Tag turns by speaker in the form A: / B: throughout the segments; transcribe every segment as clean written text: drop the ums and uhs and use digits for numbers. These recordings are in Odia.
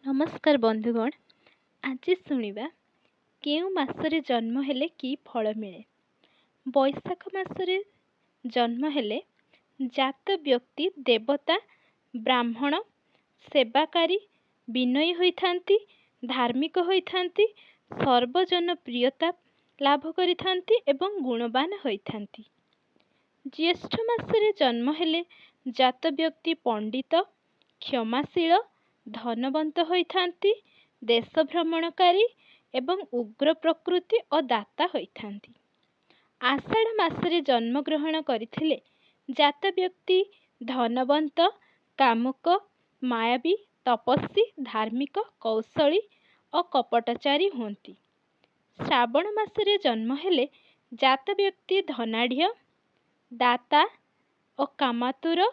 A: नमस्कार बंधुगण। आज शुणा केउ मासरे जन्म हेले कि फल मिले। बैशाख मासरे जन्म हेले जात व्यक्ति देवता ब्राह्मण सेवाकारी विनयी होइथांती, धार्मिक होइथांती, सर्वजन प्रियता लाभ करिथांती एवं गुणवान होइथांती। ज्येष्ठ मासरे जन्म हेले जात व्यक्ति पंडित क्षमाशील धनवंत होइथांती, देश भ्रमणकारी एवं उग्र प्रकृति और दाता होइथांती। आषाढ़ मासरे जन्म ग्रहण करथिले जात व्यक्ति धनवंत कामुक मायावी तपस्वी धार्मिक कौशली और कपटचारी होती। श्रावण मासरे जन्म हेले जात व्यक्ति धनाढ़ दाता और कामातुर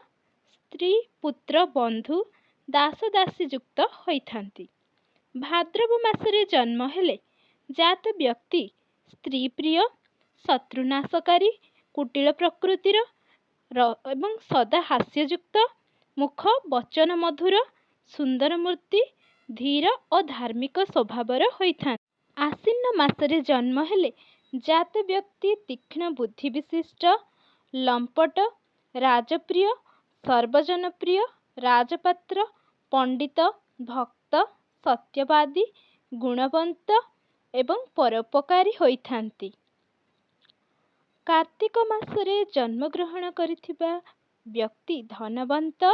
A: स्त्री पुत्र बंधु दास दासी युक्त होइथांती। भाद्रव मासरे जन्म हेले जात व्यक्ति स्त्री प्रिय शत्रुनाशकारी कुटिल प्रकृतिर एवं सदा हास्ययुक्त मुख वचन मधुर सुंदर मूर्ति धीर और धार्मिक स्वभावर होइथांती। आश्विन मासरे जन्म हेले जात व्यक्ति तीक्ष्ण बुद्धि विशिष्ट लंपट राजप्रिय सर्वजन प्रिय राजपात्र पंडित भक्त सत्यवादी गुणवंत एवं परोपकारी होइथांती। कार्तिक मासरे जन्म ग्रहण करिथिबा व्यक्ति धनवंत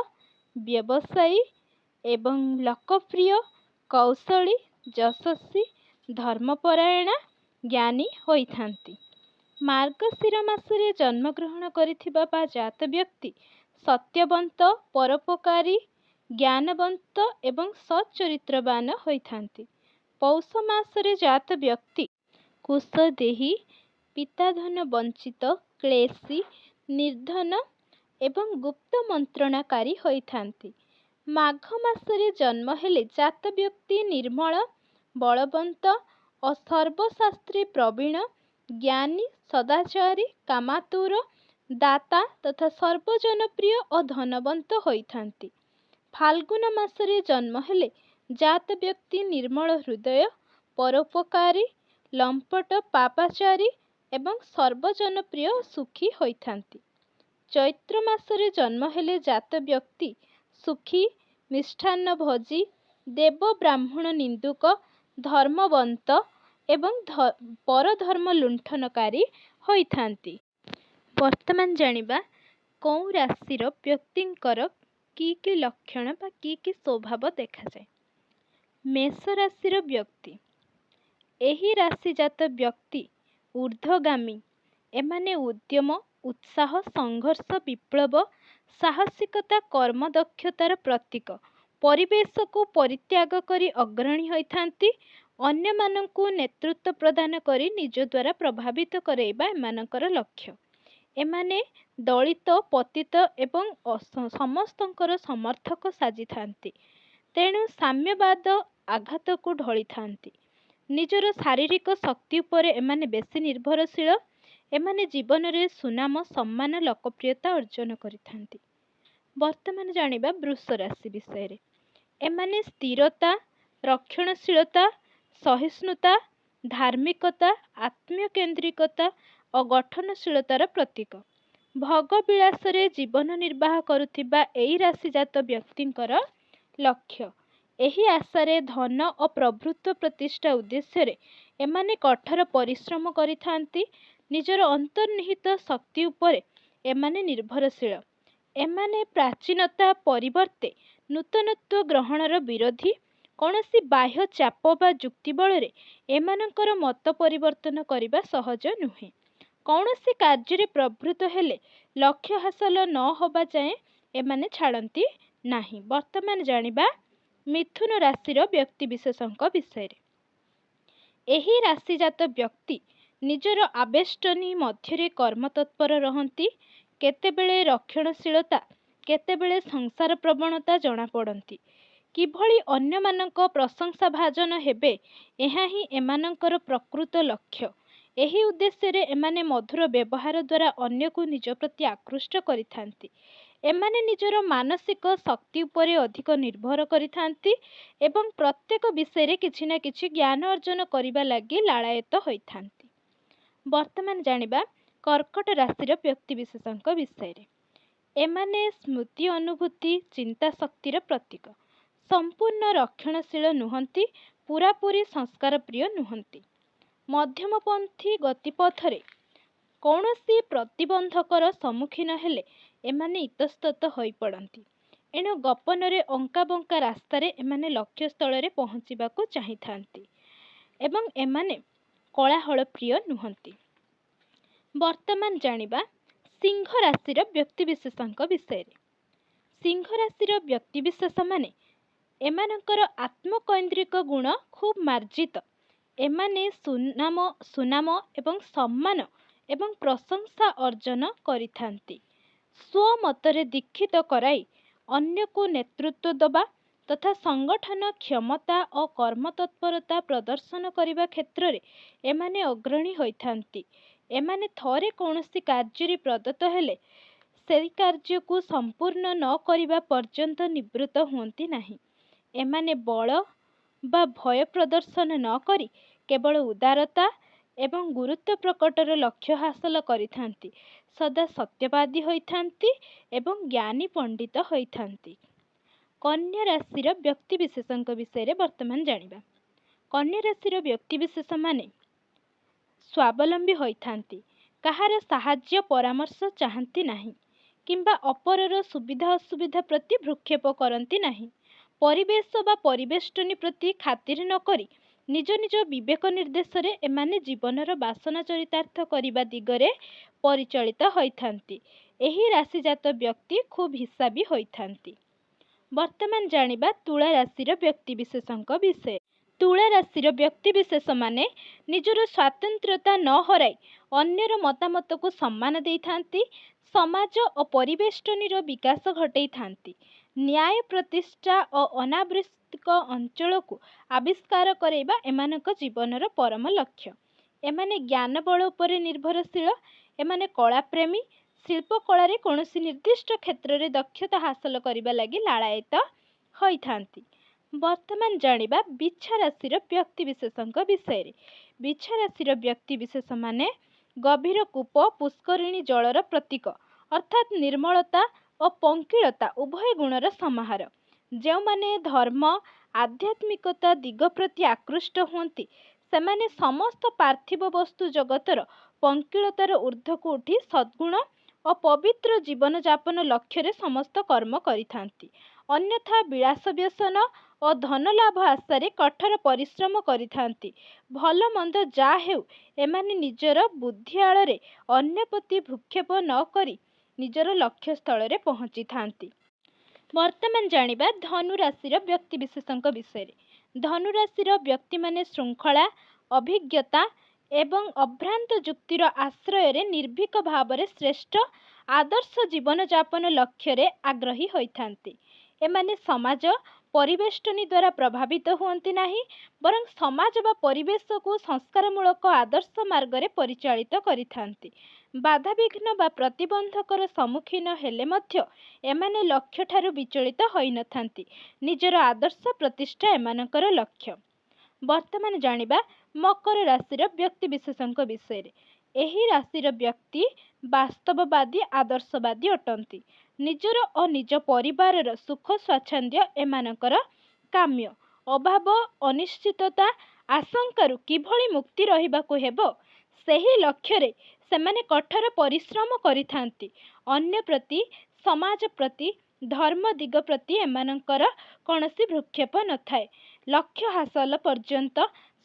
A: व्यवसायी एवं लोकप्रिय कौशली यशस्वी धर्मपरायणा ज्ञानी होइथांती। मार्गशीर मासरे जन्म ग्रहण करिथिबा बा जात व्यक्ति सत्यवंत परोपकारी ज्ञानवंत एवं सच्चरित्रवान होइथांती। पौष मासरे जात व्यक्ति कुशदेही पिताधन वंचित क्लेशी निर्धन एवं गुप्त मंत्रणाकारी होइथांती। माघ मासरे जन्म हेले जात व्यक्ति निर्मल बलवंत और सर्वशास्त्री प्रवीण ज्ञानी सदाचारी कामातुर दाता तथा सर्वजन प्रिय और धनवंत होइथांती। फाल्गुन मासरे जन्म हेले जात व्यक्ति निर्मल हृदय परोपकारी लंपट पापाचारी एवं सर्वजन प्रिय सुखी होइथांती। चैत्र मासरे जन्म हेले जात व्यक्ति सुखी मिष्ठान्न भोजी देव ब्राह्मण निंदुक धर्मवंत एवं परधर्म लुंठनकारी होइथांती। वर्तमान जानिबा कौ राशिर व्यक्तिंकर कि लक्षण बा कि स्वभाव देखा जाए। मेष राशिर व्यक्ति एही राशिजात व्यक्ति ऊर्ध्वगामी एमाने उद्यम उत्साह संघर्ष विप्लव साहसिकता कर्म दक्षतार प्रतीक परिवेश को परित्याग करी अग्रणी होइथांती। अन्य मानंकु नेतृत्व प्रदान करी निज द्वारा प्रभावित कराइबा एमानकर लक्ष्य। एमाने दलित पतित एवं समस्तंकर समर्थक साजिथांती। तेणु साम्यवाद आघात को ढली थांती। निजर शारीरिक शक्ति उपर एमाने बेसी निर्भरशील। एमाने जीवन रे सुनाम सम्मान लोकप्रियता अर्जन करिथांती। वर्तमान जानिबा वृष राशि विषय रे। एमाने स्थिरता रक्षणशीलता सहिष्णुता धार्मिकता आत्मकेंद्रिकता और गठनशीलतार प्रतीक। भोग विलास रे जीवन निर्वाह करुथिबा एही राशिजात व्यक्तिंकर लक्ष्य। एही आशारे धन और प्रभुत्व प्रतिष्ठा उद्देश्य रे एमाने कठोर परिश्रम करिथांती। निजर अंतर्निहित शक्ति उपरे एमाने निर्भरशील। एमाने प्राचीनता परिवर्ते नूतनत्व ग्रहणर विरोधी। कौनसी बाह्य चाप बा जुक्ति बल रे एमानकर मत परिवर्तन करिबा सहज नुहे। कौनसी कार्य प्रवृत्त हेले लक्ष्य हासिल न होबा जाए एमाने छाड़ती नाही। वर्तमान जानिबा मिथुन राशिर व्यक्ति विशेषଙ୍କ विषय रे। एही राशिजात व्यक्ति निजर आवेष्टनी मध्यरे कर्म तत्पर रहंती। केतेबेले रक्षणशीलता केतेबेले संसार प्रवणता जଣା पड़ती। किभଳି अन्यमानଙ୍କ प्रशंसा भाजन हेबे ଏହା ହିଁ ଏମାନଙ୍କର ପ୍ରକୃତ ଲକ୍ଷ୍ୟ। ଏହି ଉଦ୍ଦେଶ୍ୟରେ ଏମାନେ ମଧୁର ବ୍ୟବହାର ଦ୍ୱାରା ଅନ୍ୟକୁ ନିଜ ପ୍ରତି ଆକୃଷ୍ଟ କରିଥାନ୍ତି। ଏମାନେ ନିଜର ମାନସିକ ଶକ୍ତି ଉପରେ ଅଧିକ ନିର୍ଭର କରିଥାନ୍ତି ଏବଂ ପ୍ରତ୍ୟେକ ବିଷୟରେ କିଛି ନା କିଛି ଜ୍ଞାନ ଅର୍ଜନ କରିବା ଲାଗି ଲାଳାୟିତ ହୋଇଥାନ୍ତି। ବର୍ତ୍ତମାନ ଜାଣିବା କର୍କଟ ରାଶିର ବ୍ୟକ୍ତିବିଶେଷଙ୍କ ବିଷୟରେ। ଏମାନେ ସ୍ମୃତି, ଅନୁଭୂତି, ଚିନ୍ତା ଶକ୍ତିର ପ୍ରତୀକ। ସମ୍ପୂର୍ଣ୍ଣ ରକ୍ଷଣଶୀଳ ନୁହନ୍ତି, ପୁରାପୁରି ସଂସ୍କାର ପ୍ରିୟ ନୁହନ୍ତି। ମଧ୍ୟମପନ୍ଥୀ ଗତିପଥରେ କୌଣସି ପ୍ରତିବନ୍ଧକର ସମ୍ମୁଖୀନ ହେଲେ ଏମାନେ ଇତସ୍ତତ ହୋଇପଡ଼ନ୍ତି। ଏଣୁ ଗୋପନରେ ଅଙ୍କାବଙ୍କା ରାସ୍ତାରେ ଏମାନେ ଲକ୍ଷ୍ୟସ୍ଥଳରେ ପହଞ୍ଚିବାକୁ ଚାହିଁଥାନ୍ତି ଏବଂ ଏମାନେ କୋଳାହଳ ପ୍ରିୟ ନୁହନ୍ତି। ବର୍ତ୍ତମାନ ଜାଣିବା ସିଂହ ରାଶିର ବ୍ୟକ୍ତିବିଶେଷଙ୍କ ବିଷୟରେ। ସିଂହ ରାଶିର ବ୍ୟକ୍ତିବିଶେଷମାନେ ଏମାନଙ୍କର ଆତ୍ମକୈନ୍ଦ୍ରିକ ଗୁଣ ଖୁବ୍ ମାର୍ଜିତ। ଏମାନେ ସୁନାମ ଏବଂ ସମ୍ମାନ ଏବଂ ପ୍ରଶଂସା ଅର୍ଜନ କରିଥାନ୍ତି। ସ୍ୱମତରେ ଦୀକ୍ଷିତ କରାଇ ଅନ୍ୟକୁ ନେତୃତ୍ୱ ଦେବା ତଥା ସଂଗଠନ କ୍ଷମତା ଓ କର୍ମତତ୍ପରତା ପ୍ରଦର୍ଶନ କରିବା କ୍ଷେତ୍ରରେ ଏମାନେ ଅଗ୍ରଣୀ ହୋଇଥାନ୍ତି। ଏମାନେ ଥରେ କୌଣସି କାର୍ଯ୍ୟରେ ପ୍ରଦତ୍ତ ହେଲେ ସେହି କାର୍ଯ୍ୟକୁ ସମ୍ପୂର୍ଣ୍ଣ ନ କରିବା ପର୍ଯ୍ୟନ୍ତ ନିବୃତ୍ତ ହୁଅନ୍ତି ନାହିଁ। ଏମାନେ ବଳ ବା ଭୟ ପ୍ରଦର୍ଶନ ନ କରି କେବଳ ଉଦାରତା ଏବଂ ଗୁରୁତ୍ୱ ପ୍ରକଟର ଲକ୍ଷ୍ୟ ହାସଲ କରିଥାନ୍ତି। ସଦା ସତ୍ୟବାଦୀ ହୋଇଥାନ୍ତି ଏବଂ ଜ୍ଞାନୀ ପଣ୍ଡିତ ହୋଇଥାନ୍ତି। କନ୍ୟା ରାଶିର ବ୍ୟକ୍ତିବିଶେଷଙ୍କ ବିଷୟରେ ବର୍ତ୍ତମାନ ଜାଣିବା। କନ୍ୟା ରାଶିର ବ୍ୟକ୍ତିବିଶେଷମାନେ ସ୍ୱାବଲମ୍ବୀ ହୋଇଥାନ୍ତି। କାହାର ସାହାଯ୍ୟ ପରାମର୍ଶ ଚାହାନ୍ତି ନାହିଁ କିମ୍ବା ଅପରର ସୁବିଧା ଅସୁବିଧା ପ୍ରତି ଭ୍ରୂକ୍ଷେପ କରନ୍ତି ନାହିଁ। ପରିବେଶ ବା ପରିବେଷ୍ଟନୀ ପ୍ରତି ଖାତିର ନ କରି ନିଜ ନିଜ ବିବେକ ନିର୍ଦ୍ଦେଶରେ ଏମାନେ ଜୀବନର ବାସନା ଚରିତାର୍ଥ କରିବା ଦିଗରେ ପରିଚାଳିତ ହୋଇଥାନ୍ତି। ଏହି ରାଶିଜାତ ବ୍ୟକ୍ତି ଖୁବ୍ ହିସାବୀ ହୋଇଥାନ୍ତି। ବର୍ତ୍ତମାନ ଜାଣିବା ତୁଳା ରାଶିର ବ୍ୟକ୍ତିବିଶେଷଙ୍କ ବିଷୟରେ। ତୁଳା ରାଶିର ବ୍ୟକ୍ତିବିଶେଷମାନେ ନିଜର ସ୍ୱାତନ୍ତ୍ର୍ୟତା ନ ହରାଇ ଅନ୍ୟର ମତାମତକୁ ସମ୍ମାନ ଦେଇଥାନ୍ତି। ସମାଜ ଓ ପରିବେଷ୍ଟନୀର ବିକାଶ ଘଟାଇଥାନ୍ତି। ନ୍ୟାୟ ପ୍ରତିଷ୍ଠା ଓ ଅନାବୃଷ୍ଟିକ ଅଞ୍ଚଳକୁ ଆବିଷ୍କାର କରାଇବା ଏମାନଙ୍କ ଜୀବନର ପରମ ଲକ୍ଷ୍ୟ। ଏମାନେ ଜ୍ଞାନ ବଳ ଉପରେ ନିର୍ଭରଶୀଳ। ଏମାନେ କଳାପ୍ରେମୀ। ଶିଳ୍ପକଳାରେ କୌଣସି ନିର୍ଦ୍ଦିଷ୍ଟ କ୍ଷେତ୍ରରେ ଦକ୍ଷତା ହାସଲ କରିବା ଲାଗି ଲାଳାୟିତ ହୋଇଥାନ୍ତି। ବର୍ତ୍ତମାନ ଜାଣିବା ବିଛା ରାଶିର ବ୍ୟକ୍ତିବିଶେଷଙ୍କ ବିଷୟରେ। ବିଛା ରାଶିର ବ୍ୟକ୍ତିବିଶେଷମାନେ ଗଭୀର କୂପ, ପୁଷ୍କରିଣୀ ଜଳର ପ୍ରତୀକ ଅର୍ଥାତ୍ ନିର୍ମଳତା ଓ ପଙ୍କିଳତା ଉଭୟ ଗୁଣର ସମାହାର। ଯେଉଁମାନେ ଧର୍ମ, ଆଧ୍ୟାତ୍ମିକତା ଦିଗ ପ୍ରତି ଆକୃଷ୍ଟ ହୁଅନ୍ତି ସେମାନେ ସମସ୍ତ ପାର୍ଥିବ ବସ୍ତୁ ଜଗତର ପଙ୍କିଳତାର ଊର୍ଦ୍ଧ୍ୱକୁ ଉଠି ସଦ୍ଗୁଣ ଓ ପବିତ୍ର ଜୀବନଯାପନ ଲକ୍ଷ୍ୟରେ ସମସ୍ତ କର୍ମ କରିଥାନ୍ତି। ଅନ୍ୟଥା ବିଳାସ ବ୍ୟସନ ଓ ଧନଲାଭ ଆଶାରେ କଠୋର ପରିଶ୍ରମ କରିଥାନ୍ତି। ଭଲ ମନ୍ଦ ଯାହା ହେଉ ଏମାନେ ନିଜର ବୁଦ୍ଧି ଆଳରେ ଅନ୍ୟ ପ୍ରତି ଭ୍ରୂକ୍ଷେପ ନ କରି ନିଜର ଲକ୍ଷ୍ୟସ୍ଥଳରେ ପହଞ୍ଚିଥାନ୍ତି। ବର୍ତ୍ତମାନ ଜାଣିବା ଧନୁ ରାଶିର ବ୍ୟକ୍ତିବିଶେଷଙ୍କ ବିଷୟରେ। ଧନୁ ରାଶିର ବ୍ୟକ୍ତିମାନେ ଶୃଙ୍ଖଳା, ଅଭିଜ୍ଞତା ଏବଂ ଅଭ୍ରାନ୍ତ ଯୁକ୍ତିର ଆଶ୍ରୟରେ ନିର୍ଭୀକ ଭାବରେ ଶ୍ରେଷ୍ଠ ଆଦର୍ଶ ଜୀବନଯାପନ ଲକ୍ଷ୍ୟରେ ଆଗ୍ରହୀ ହୋଇଥାନ୍ତି। ଏମାନେ ସମାଜ ପରିବେଷ୍ଟନୀ ଦ୍ୱାରା ପ୍ରଭାବିତ ହୁଅନ୍ତି ନାହିଁ ବରଂ ସମାଜ ବା ପରିବେଶକୁ ସଂସ୍କାରମୂଳକ ଆଦର୍ଶ ମାର୍ଗରେ ପରିଚାଳିତ କରିଥାନ୍ତି। ବାଧାବିଘ୍ନ ବା ପ୍ରତିବନ୍ଧକର ସମ୍ମୁଖୀନ ହେଲେ ମଧ୍ୟ ଏମାନେ ଲକ୍ଷ୍ୟଠାରୁ ବିଚଳିତ ହୋଇନଥାନ୍ତି। ନିଜର ଆଦର୍ଶ ପ୍ରତିଷ୍ଠା ଏମାନଙ୍କର ଲକ୍ଷ୍ୟ। ବର୍ତ୍ତମାନ ଜାଣିବା ମକର ରାଶିର ବ୍ୟକ୍ତିବିଶେଷଙ୍କ ବିଷୟରେ। ଏହି ରାଶିର ବ୍ୟକ୍ତି ବାସ୍ତବବାଦୀ, ଆଦର୍ଶବାଦୀ ଅଟନ୍ତି। ନିଜର ଓ ନିଜ ପରିବାରର ସୁଖ ସ୍ୱାଚ୍ଛନ୍ଦ୍ୟ ଏମାନଙ୍କର କାମ୍ୟ। ଅଭାବ, ଅନିଶ୍ଚିତତା, ଆଶଙ୍କାରୁ କିଭଳି ମୁକ୍ତି ରହିବାକୁ ହେବ ସେହି ଲକ୍ଷ୍ୟରେ ସେମାନେ କଠୋର ପରିଶ୍ରମ କରିଥାନ୍ତି। ଅନ୍ୟ ପ୍ରତି, ସମାଜ ପ୍ରତି, ଧର୍ମ ଦିଗ ପ୍ରତି ଏମାନଙ୍କର କୌଣସି ଭ୍ରୂକ୍ଷେପ ନଥାଏ। ଲକ୍ଷ୍ୟ ହାସଲ ପର୍ଯ୍ୟନ୍ତ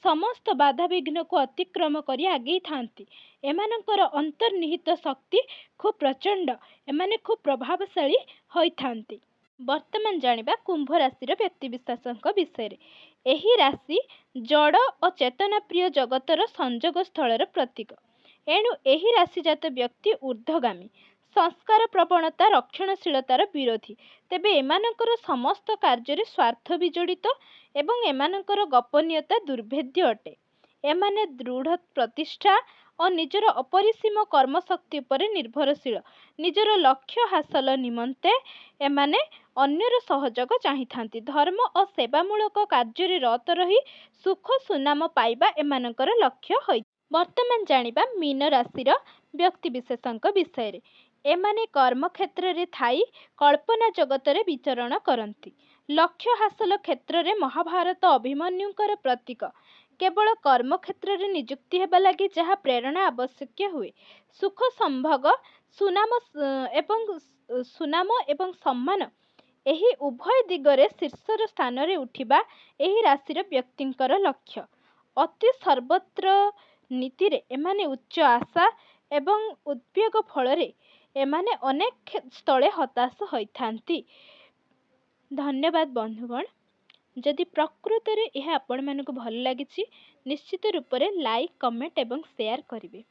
A: ସମସ୍ତ ବାଧାବିଘ୍ନକୁ ଅତିକ୍ରମ କରି ଆଗେଇଥାନ୍ତି। ଏମାନଙ୍କର ଅନ୍ତର୍ନିହିତ ଶକ୍ତି ଖୁବ୍ ପ୍ରଚଣ୍ଡ। ଏମାନେ ଖୁବ୍ ପ୍ରଭାବଶାଳୀ ହୋଇଥାନ୍ତି। ବର୍ତ୍ତମାନ ଜାଣିବା କୁମ୍ଭ ରାଶିର ବ୍ୟକ୍ତିବିଶେଷଙ୍କ ବିଷୟରେ। ଏହି ରାଶି ଜଡ଼ ଓ ଚେତନାପ୍ରିୟ ଜଗତର ସଂଯୋଗ ସ୍ଥଳର ପ୍ରତୀକ। ଏଣୁ ଏହି ରାଶିଜାତ ବ୍ୟକ୍ତି ଊର୍ଦ୍ଧ୍ୱଗାମୀ। ସଂସ୍କାର ପ୍ରବଣତା ରକ୍ଷଣଶୀଳତାର ବିରୋଧୀ। ତେବେ ଏମାନଙ୍କର ସମସ୍ତ କାର୍ଯ୍ୟରେ ସ୍ୱାର୍ଥ ବିଜଡ଼ିତ ଏବଂ ଏମାନଙ୍କର ଗୋପନୀୟତା ଦୁର୍ଭେଦ୍ୟ ଅଟେ। ଏମାନେ ଦୃଢ଼ ପ୍ରତିଷ୍ଠା ଓ ନିଜର ଅପରିସୀମ କର୍ମଶକ୍ତି ଉପରେ ନିର୍ଭରଶୀଳ। ନିଜର ଲକ୍ଷ୍ୟ ହାସଲ ନିମନ୍ତେ ଏମାନେ ଅନ୍ୟର ସହଯୋଗ ଚାହିଁଥାନ୍ତି। ଧର୍ମ ଓ ସେବାମୂଳକ କାର୍ଯ୍ୟରେ ରତ ରହି ସୁଖ ସୁନାମ ପାଇବା ଏମାନଙ୍କର ଲକ୍ଷ୍ୟ ହୋଇଥାଏ। ବର୍ତ୍ତମାନ ଜାଣିବା ମୀନ ରାଶିର ବ୍ୟକ୍ତିବିଶେଷଙ୍କ ବିଷୟରେ। ଏମାନେ କର୍ମକ୍ଷେତ୍ରରେ ଥାଇ କଳ୍ପନା ଜଗତରେ ବିଚରଣ କରନ୍ତି। ଲକ୍ଷ୍ୟ ହାସଲ କ୍ଷେତ୍ରରେ ମହାଭାରତ ଅଭିମନ୍ୟୁଙ୍କର ପ୍ରତୀକ। କେବଳ କର୍ମକ୍ଷେତ୍ରରେ ନିଯୁକ୍ତି ହେବା ଲାଗି ଯାହା ପ୍ରେରଣା ଆବଶ୍ୟକ ହୁଏ। ସୁଖ ସମ୍ଭୋଗ ସୁନାମ ଏବଂ ସମ୍ମାନ ଏହି ଉଭୟ ଦିଗରେ ଶୀର୍ଷର ସ୍ଥାନରେ ଉଠିବା ଏହି ରାଶିର ବ୍ୟକ୍ତିଙ୍କର ଲକ୍ଷ୍ୟ। ଅତି ସର୍ବତ୍ର ନୀତିରେ ଏମାନେ ଉଚ୍ଚ ଆଶା ଏବଂ ଉଦ୍ବେଗ ଫଳରେ ଏମାନେ ଅନେକ ସ୍ଥଳେ ହତାଶ ହୋଇଥାନ୍ତି। ଧନ୍ୟବାଦ ବନ୍ଧୁଗଣ। ଯଦି ପ୍ରକୃତରେ ଏହା ଆପଣମାନଙ୍କୁ ଭଲ ଲାଗିଛି ନିଶ୍ଚିତ ରୂପରେ ଲାଇକ୍, କମେଣ୍ଟ ଏବଂ ସେୟାର କରିବେ।